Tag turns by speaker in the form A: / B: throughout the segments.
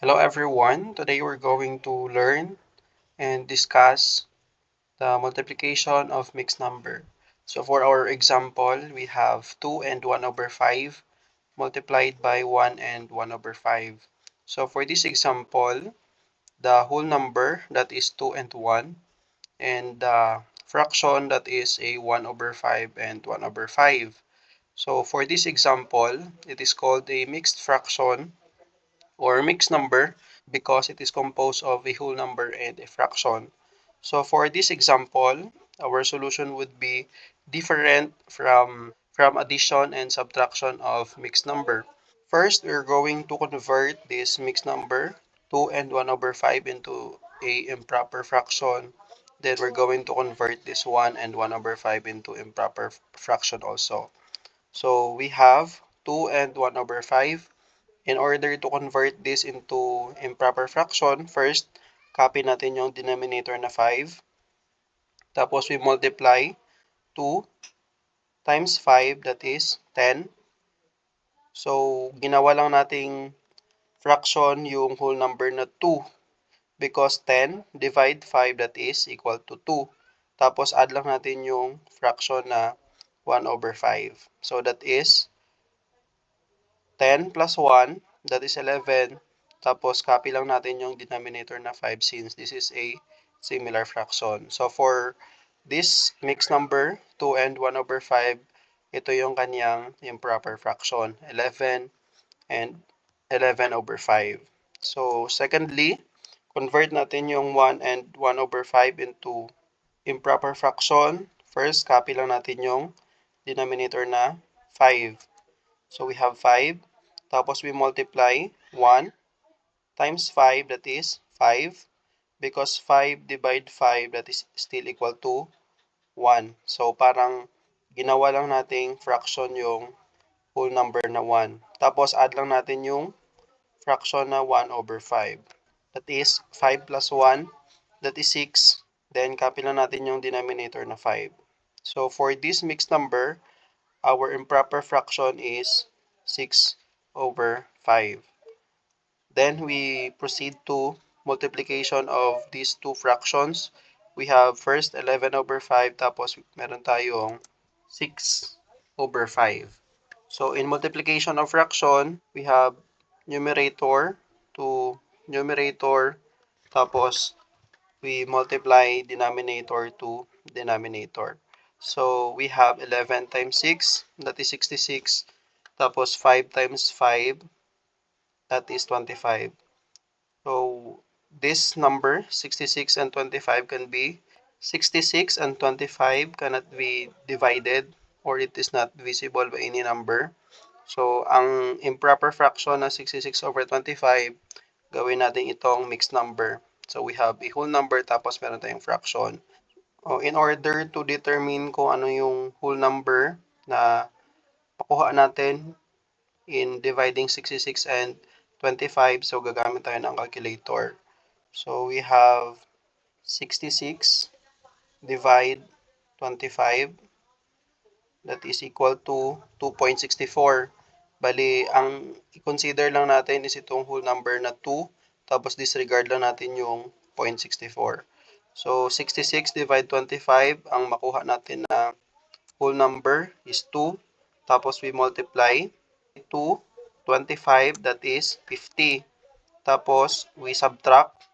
A: Hello everyone. Today we're going to learn and discuss the multiplication of mixed number. So for our example, we have 2 and 1 over 5 multiplied by 1 and 1 over 5. So for this example, the whole number that is 2 and 1 and the fraction that is a 1 over 5 and 1 over 5. So for this example, it is called a mixed fraction or mixed number because it is composed of a whole number and a fraction. So for this example, our solution would be different from addition and subtraction of mixed number. First, we're going to convert this mixed number 2 and 1 over 5 into a improper fraction. Then we're going to convert this 1 and 1 over 5 into improper fraction also. So we have 2 and 1 over 5. In order to convert this into improper fraction, first, copy natin yung denominator na 5. Tapos we multiply 2 times 5, that is 10. So, ginawa lang nating fraction yung whole number na 2 because 10 divide 5, that is equal to 2. Tapos add lang natin yung fraction na 1 over 5. So, that is 10 plus 1, that is 11. Tapos, copy lang natin yung denominator na 5 since this is a similar fraction. So, for this mixed number, 2 and 1 over 5, ito yung kanyang improper fraction, 11 and 11 over 5. So, secondly, convert natin yung 1 and 1 over 5 into improper fraction. First, copy lang natin yung denominator na 5. So, we have 5. Tapos, we multiply 1 times 5, that is 5. Because 5 divide 5, that is still equal to 1. So, parang ginawa lang nating fraction yung whole number na 1. Tapos, add lang natin yung fraction na 1 over 5. That is 5 plus 1, that is 6. Then, copy lang natin yung denominator na 5. So, for this mixed number, our improper fraction is 6 over 5. Then we proceed to multiplication of these two fractions. We have first 11 over 5 tapos meron tayong 6 over 5. So in multiplication of fraction, we have numerator to numerator tapos we multiply denominator to denominator. So we have 11 times 6, that is 66. Tapos 5 times 5, that is 25. So this number, 66 and 25 can be 66 and 25 cannot be divided or it is not divisible by any number. So ang improper fraction na 66 over 25, gawin natin itong mixed number. So we have a whole number tapos meron tayong fraction. In order to determine kung ano yung whole number na makuha natin in dividing 66 and 25, so gagamit tayo ng calculator. So we have 66 divide 25, that is equal to 2.64. Bali, ang i-consider lang natin is itong whole number na 2, tapos disregard lang natin yung 0.64. So 66 divide 25, ang makuha natin na whole number is 2, tapos we multiply 2, 25, that is 50. Tapos we subtract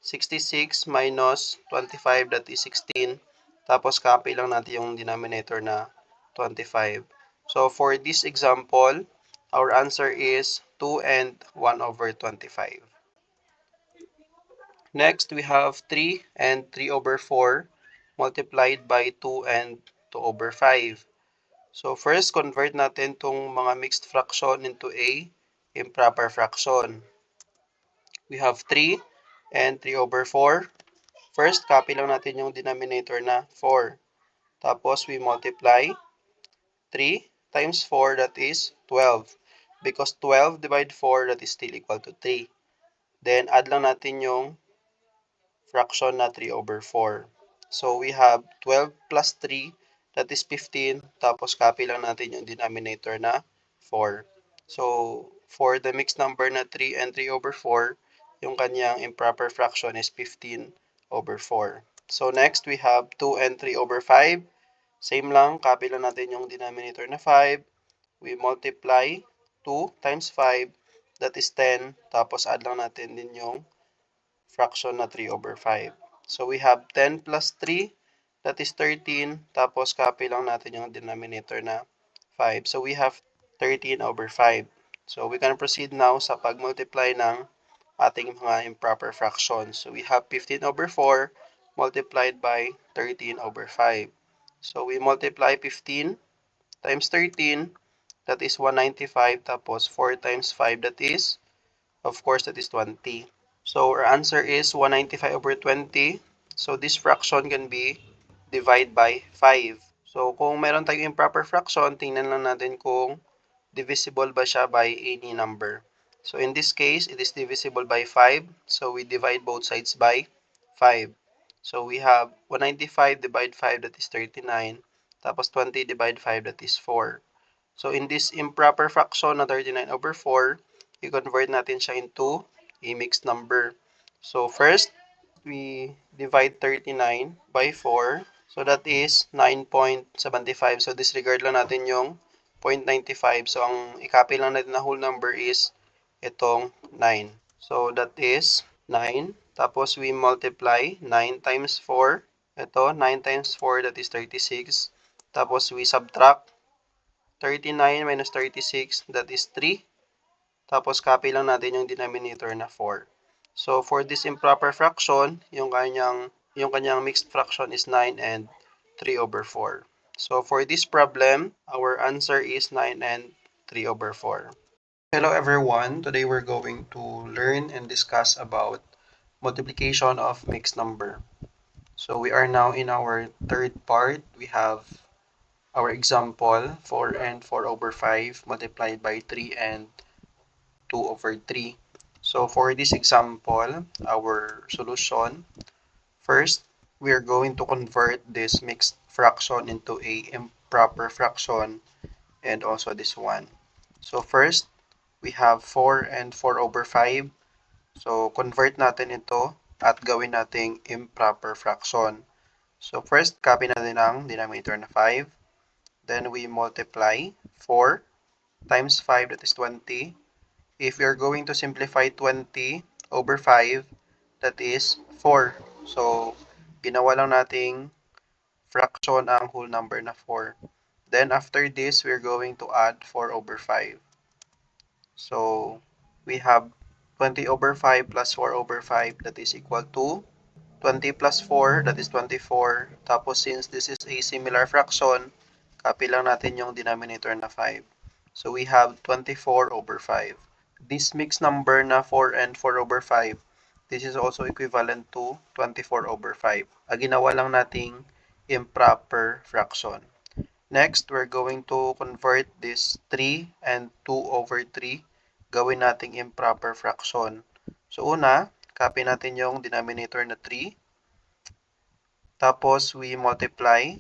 A: 66 minus 25, that is 16. Tapos copy lang natin yung denominator na 25. So for this example, our answer is 2 and 1 over 25. Next, we have 3 and 3 over 4 multiplied by 2 and 2 over 5. So first, convert natin tong mga mixed fraction into a improper fraction. We have 3 and 3 over 4. First, copy lang natin yung denominator na 4. Tapos, we multiply 3 times 4, that is 12. Because 12 divide 4, that is still equal to 3. Then, add lang natin yung fraction na 3 over 4. So, we have 12 plus 3, that is 15. Tapos, copy lang natin yung denominator na 4. So, for the mixed number na 3 and 3 over 4, yung kanyang improper fraction is 15/4. So next, we have 2 and 3/5. Same lang, copy lang natin yung denominator na 5. We multiply 2 times 5, that is 10. Tapos add lang natin din yung fraction na 3/5. So we have 10 plus 3, that is 13. Tapos copy lang natin yung denominator na 5. So we have 13/5. So we can proceed now sa pag-multiply ng ating mga improper fractions. So we have 15/4 multiplied by 13/5. So we multiply 15 times 13, that is 195. Tapos 4 times 5, that is, of course, that is 20. So our answer is 195/20. So this fraction can be divided by 5. So kung meron tayong improper fraction, tingnan lang natin kung divisible ba siya by any number. So in this case, it is divisible by 5. So we divide both sides by 5. So we have 195 divide 5, that is 39. Tapos 20 divide 5, that is 4. So in this improper fraction na 39/4, i-convert natin siya into a mixed number. So first, we divide 39 by 4. So that is 9.75. So disregard lang natin yung 0.95. So ang i-copy lang natin na whole number is itong 9. So that is 9. Tapos we multiply 9 times 4. Ito, 9 times 4, that is 36. Tapos we subtract 39 minus 36, that is 3. Tapos copy lang natin yung denominator na 4. So for this improper fraction, yung kanyang mixed fraction is 9 and 3/4. So for this problem, our answer is 9 and 3/4. Hello everyone, today we're going to learn and discuss about multiplication of mixed number. So we are now in our third part. We have our example 4 and 4/5 multiplied by 3 and 2/3. So for this example, our solution, first, we are going to convert this mixed fraction into a improper fraction and also this one. So first, we have 4 and 4/5. So convert natin ito at gawin nating improper fraction. So first, copy natin ang denominator na 5. Then we multiply 4 times 5, that is 20. If we are going to simplify 20/5, that is 4. So, ginawa lang nating fraction ang whole number na 4. Then, after this, we're going to add 4/5. So, we have 20/5 plus 4/5, that is equal to 20 plus 4, that is 24. Tapos, since this is a similar fraction, copy lang natin yung denominator na 5. So, we have 24/5. This mixed number na 4 and 4/5, this is also equivalent to 24/5. Ginawa lang nating improper fraction. Next, we're going to convert this 3 and 2/3. Gawin nating improper fraction. So una, copy natin yung denominator na 3. Tapos we multiply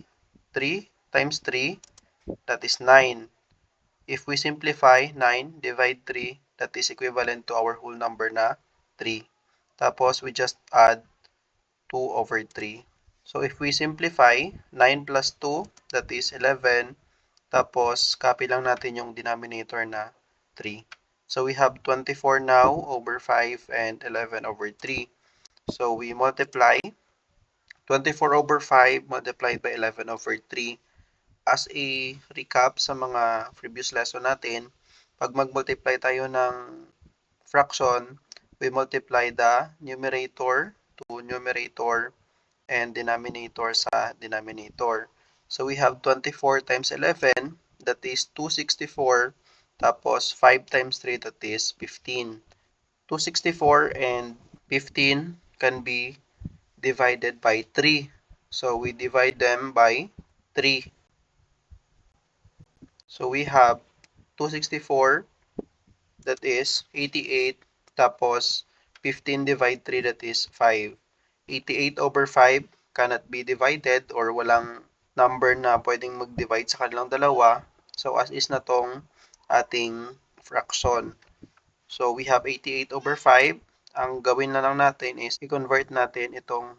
A: 3 times 3, that is 9. If we simplify 9, divide 3, that is equivalent to our whole number na 3. Tapos, we just add 2/3. So, if we simplify, 9 plus 2, that is 11. Tapos, copy lang natin yung denominator na 3. So, we have 24 now over 5 and 11/3. So, we multiply 24/5 multiplied by 11/3. As a recap sa mga previous lesson natin, pag mag-multiply tayo ng fraction, we multiply the numerator to numerator and denominator sa denominator. So we have 24 times 11, that is 264. Tapos 5 times 3, that is 15. 264 and 15 can be divided by 3. So we divide them by 3. So we have 264, that is 88, tapos 15 divide 3, that is 5. 88/5 cannot be divided or walang number na pwedeng mag-divide sa kanilang dalawa. So as is na tong ating fraction. So we have 88/5 ang gawin na lang natin is i-convert natin itong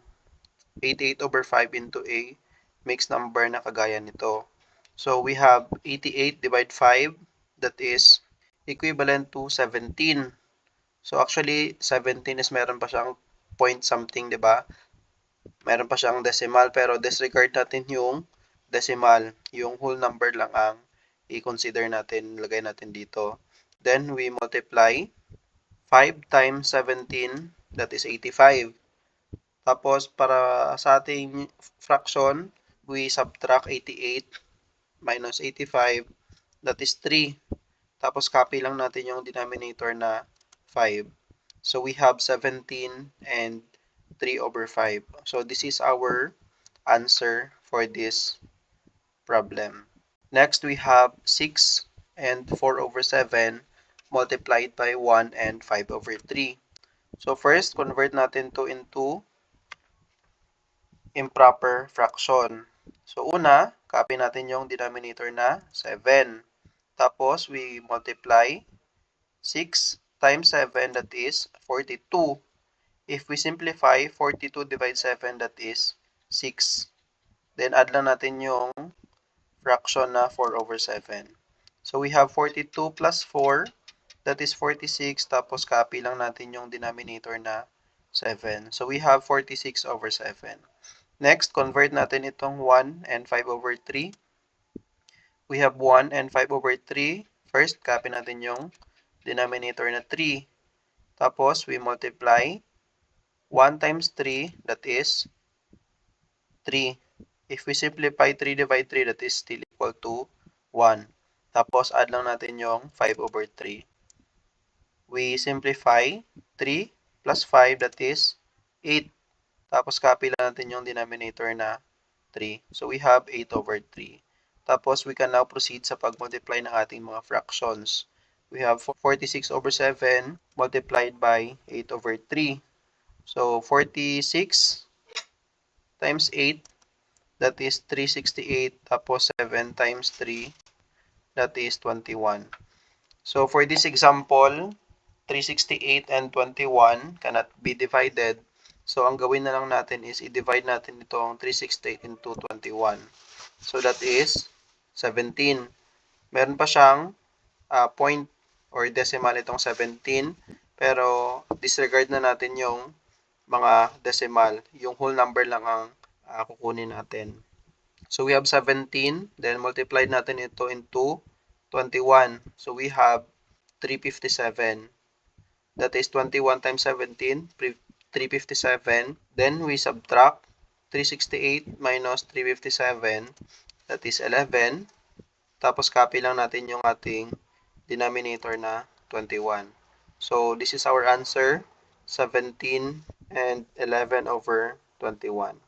A: 88/5 into a mixed number na kagaya nito. So we have 88 divide 5, that is equivalent to 17. So actually 17 is meron pa siyang point something, 'di ba? Meron pa siyang decimal, pero disregard natin yung decimal. Yung whole number lang ang i-consider natin, lagay natin dito. Then we multiply 5 times 17, that is 85. Tapos para sa ating fraction, we subtract 88 minus 85, that is 3. Tapos copy lang natin yung denominator na 5. So we have 17 and 3/5. So this is our answer for this problem. Next, we have 6 and 4/7 multiplied by 1 and 5/3. So first, convert natin to into improper fraction. So una, copy natin yung denominator na 7. Tapos we multiply 6 times 7, that is 42. If we simplify, 42 divided 7, that is 6. Then add lang natin yung fraction na 4/7. So we have 42 plus 4, that is 46. Tapos copy lang natin yung denominator na 7. So we have 46/7. Next, convert natin itong 1 and 5/3. We have 1 and 5/3. First, copy natin yung denominator na 3. Tapos, we multiply 1 times 3, that is 3. If we simplify 3 divide 3, that is still equal to 1. Tapos, add lang natin yung 5/3. We simplify 3 plus 5, that is 8. Tapos, copy lang natin yung denominator na 3. So, we have 8/3. Tapos, we can now proceed sa pag-multiply ng ating mga fractions. We have 46/7 multiplied by 8/3. So, 46 times 8, that is 368. Tapos, 7 times 3, that is 21. So, for this example, 368 and 21 cannot be divided. So, ang gawin na lang natin is i-divide natin itong 368 into 21. So, that is 17. Meron pa siyang point or decimal itong 17. Pero, disregard na natin yung mga decimal. Yung whole number lang ang kukunin natin. So, we have 17. Then, multiply natin ito into 21. So, we have 357. That is 21 times 17, 357. Then, we subtract 368 minus 357. That is 11. Tapos, copy lang natin yung ating denominator na 21. So, this is our answer, 17 and 11/21.